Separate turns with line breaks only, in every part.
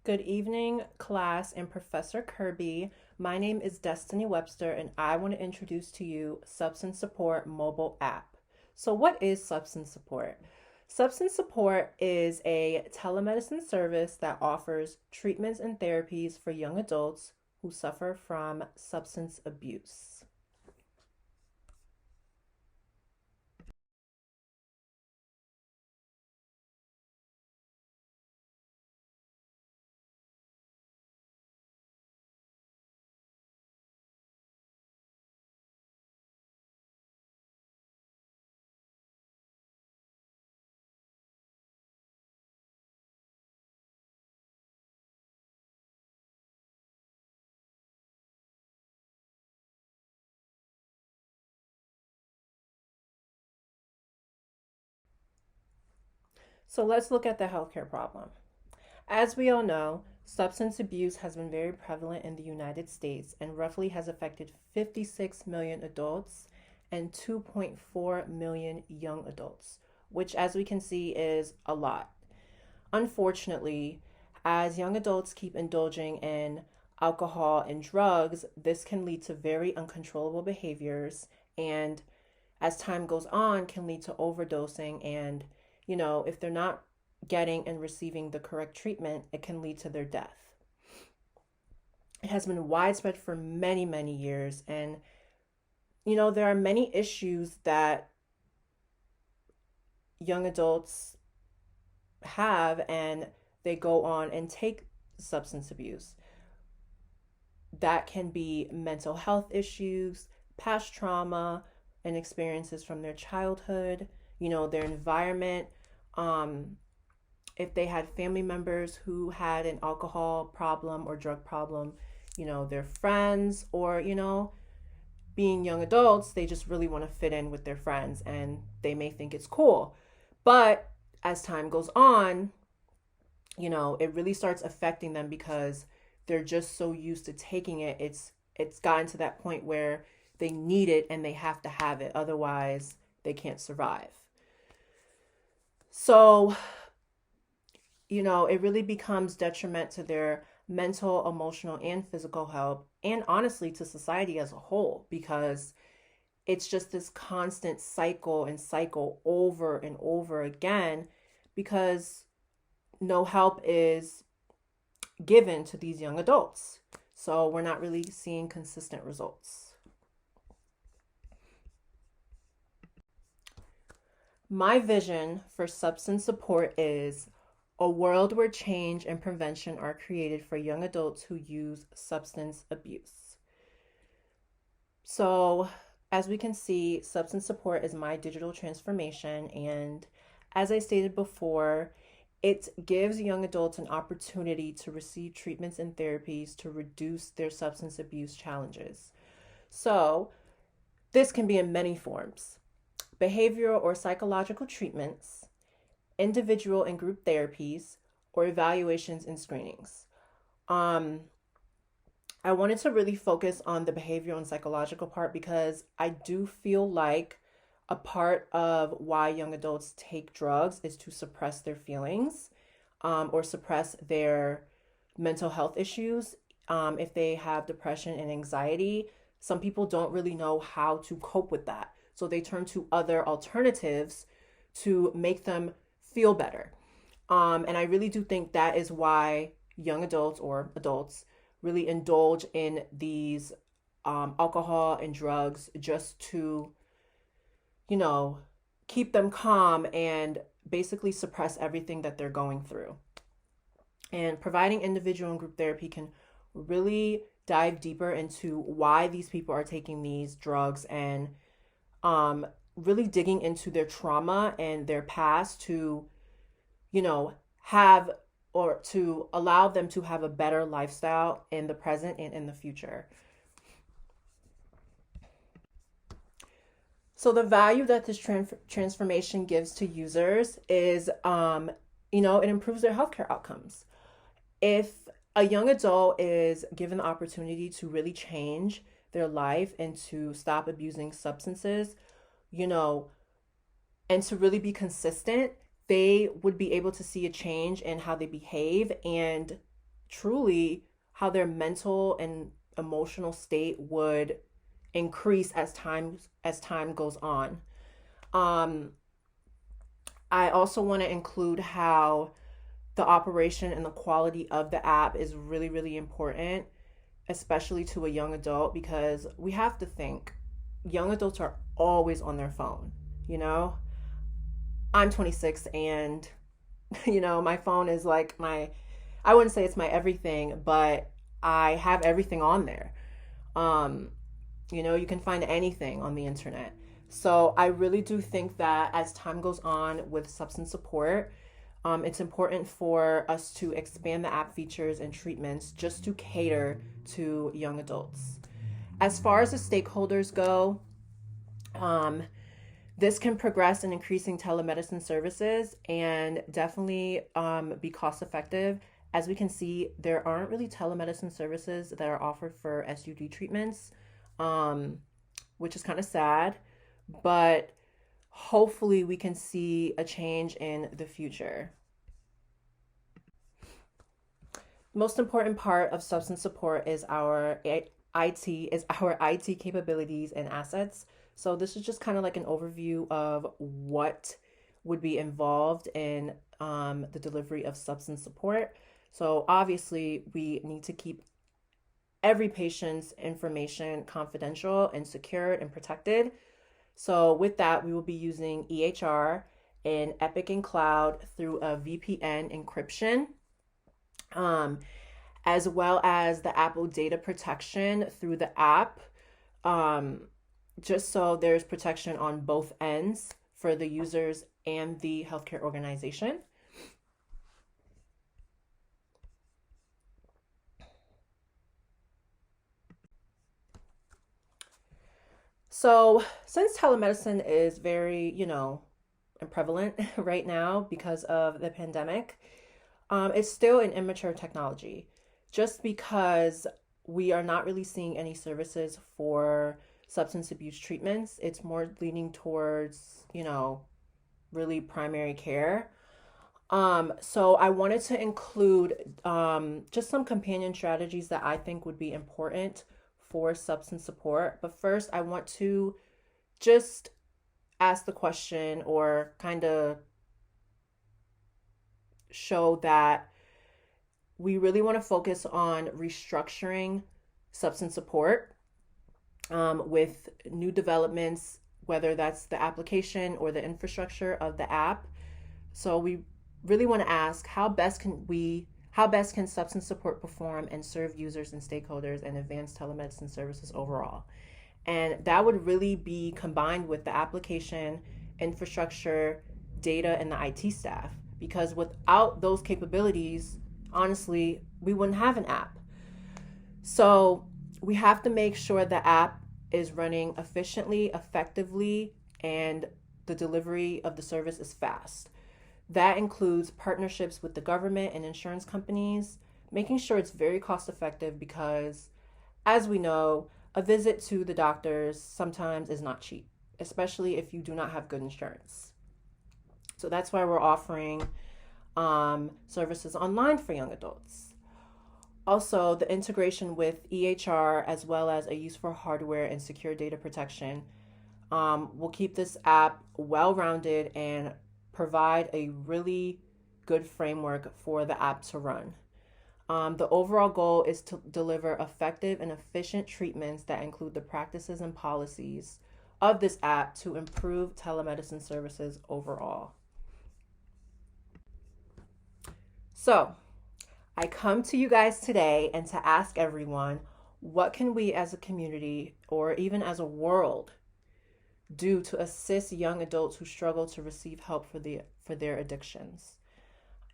Good evening, class and Professor Kirby. My name is Destiny Webster, and I want to introduce to you Substance Support mobile app. So, what is Substance Support? Substance Support is a telemedicine service that offers treatments and therapies for young adults who suffer from substance abuse. So, let's look at the healthcare problem. As we all know, substance abuse has been very prevalent in the United States and roughly has affected 56 million adults and 2.4 million young adults, which, as we can see, is a lot. Unfortunately, as young adults keep indulging in alcohol and drugs, this can lead to very uncontrollable behaviors and as time goes on can lead to overdosing and if they're not getting and receiving the correct treatment, it can lead to their death. It has been widespread for many, many years. And, there are many issues that young adults have, and they go on and take substance abuse. That can be mental health issues, past trauma, and experiences from their childhood, their environment. Um, if they had family members who had an alcohol problem or drug problem, their friends, or, being young adults, they just really want to fit in with their friends and they may think it's cool. But as time goes on, it really starts affecting them because they're just so used to taking it. It's gotten to that point where they need it and they have to have it. Otherwise, they can't survive. So, it really becomes detriment to their mental, emotional, and physical health, and honestly to society as a whole, because it's just this constant cycle and cycle over and over again because no help is given to these young adults. So we're not really seeing consistent results. My vision for substance support is a world where change and prevention are created for young adults who use substance abuse. So, as we can see, substance support is my digital transformation. And as I stated before, it gives young adults an opportunity to receive treatments and therapies to reduce their substance abuse challenges. So, this can be in many forms: behavioral or psychological treatments, individual and group therapies, or evaluations and screenings. Um, I wanted to really focus on the behavioral and psychological part because I do feel like a part of why young adults take drugs is to suppress their feelings, or suppress their mental health issues. If they have depression and anxiety, some people don't really know how to cope with that. So they turn to other alternatives to make them feel better. And I really do think that is why young adults or adults really indulge in these alcohol and drugs, just to, you know, keep them calm and basically suppress everything that they're going through. And providing individual and group therapy can really dive deeper into why these people are taking these drugs and really digging into their trauma and their past to, have or to allow them to have a better lifestyle in the present and in the future. So the value that this transformation gives to users is, it improves their healthcare outcomes. If a young adult is given the opportunity to really change their life and to stop abusing substances, you know, and to really be consistent, they would be able to see a change in how they behave and truly how their mental and emotional state would increase as time goes on. Um, I also want to include how the operation and the quality of the app is really, really important, especially to a young adult, because we have to think young adults are always on their phone. You know, I'm 26 and, my phone is like I wouldn't say it's my everything, but I have everything on there. Um, you can find anything on the internet. So I really do think that as time goes on with substance support, it's important for us to expand the app features and treatments just to cater to young adults. As far as the stakeholders go, um, this can progress in increasing telemedicine services and definitely be cost effective. As we can see, there aren't really telemedicine services that are offered for SUD treatments, um, which is kind of sad, but hopefully we can see a change in the future. Most important part of substance support is our IT capabilities and assets. So this is just kind of like an overview of what would be involved in the delivery of substance support. So obviously, we need to keep every patient's information confidential and secured and protected. So with that, we will be using EHR and Epic and Cloud through a VPN encryption. Um, as well as the Apple data protection through the app, um, just so there's protection on both ends for the users and the healthcare organization. So, since telemedicine is very, prevalent right now because of the pandemic, it's still an immature technology. Just because we are not really seeing any services for substance abuse treatments, it's more leaning towards, really primary care. So I wanted to include just some companion strategies that I think would be important for substance support. But first, I want to just ask the question or kind of show that we really want to focus on restructuring substance support with new developments, whether that's the application or the infrastructure of the app. So we really want to ask how best can substance support perform and serve users and stakeholders and advance telemedicine services overall. And that would really be combined with the application, infrastructure, data, and the IT staff. Because without those capabilities, honestly, we wouldn't have an app. So we have to make sure the app is running efficiently, effectively, and the delivery of the service is fast. That includes partnerships with the government and insurance companies, making sure it's very cost effective because, as we know, a visit to the doctors sometimes is not cheap, especially if you do not have good insurance. So that's why we're offering services online for young adults. Also, the integration with EHR as well as a use for hardware and secure data protection will keep this app well rounded and provide a really good framework for the app to run. The overall goal is to deliver effective and efficient treatments that include the practices and policies of this app to improve telemedicine services overall. So, I come to you guys today and to ask everyone, what can we as a community or even as a world do to assist young adults who struggle to receive help for their addictions?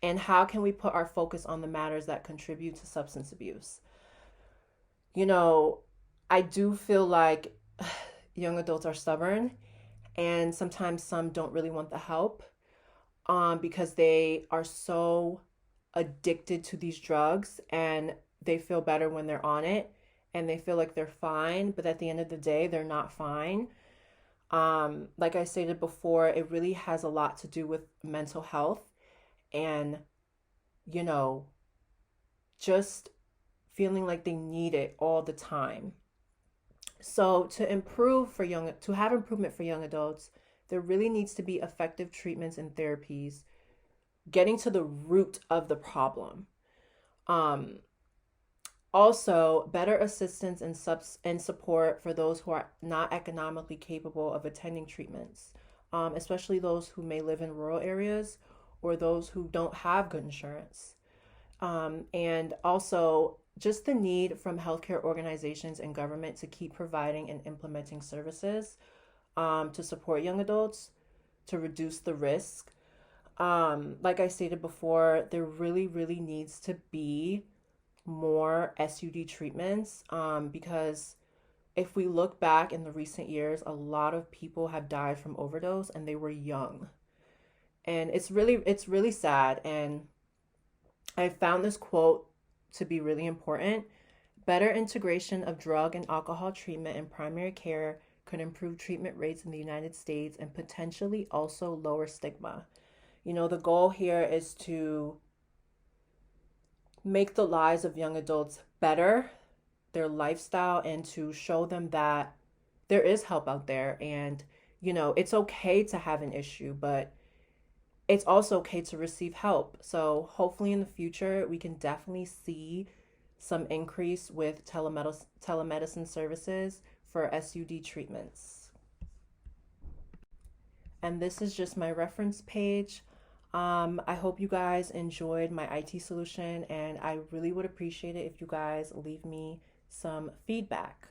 And how can we put our focus on the matters that contribute to substance abuse? You know, I do feel like young adults are stubborn and sometimes some don't really want the help because they are so addicted to these drugs and they feel better when they're on it and they feel like they're fine, but at the end of the day, they're not fine. Like I stated before, it really has a lot to do with mental health and, you know, just feeling like they need it all the time. So to have improvement for young adults, there really needs to be effective treatments and therapies, getting to the root of the problem. Um, Also, better assistance and support for those who are not economically capable of attending treatments, especially those who may live in rural areas or those who don't have good insurance. And also, just the need from healthcare organizations and government to keep providing and implementing services to support young adults to reduce the risk. Like I stated before, there really, really needs to be more SUD treatments because if we look back in the recent years, a lot of people have died from overdose and they were young. And it's really sad. And I found this quote to be really important. Better integration of drug and alcohol treatment in primary care could improve treatment rates in the United States and potentially also lower stigma. The goal here is to make the lives of young adults better, their lifestyle, and to show them that there is help out there. And, it's okay to have an issue, but it's also okay to receive help. So hopefully in the future, we can definitely see some increase with telemedicine services for SUD treatments. And this is just my reference page. I hope you guys enjoyed my IT solution, and I really would appreciate it if you guys leave me some feedback.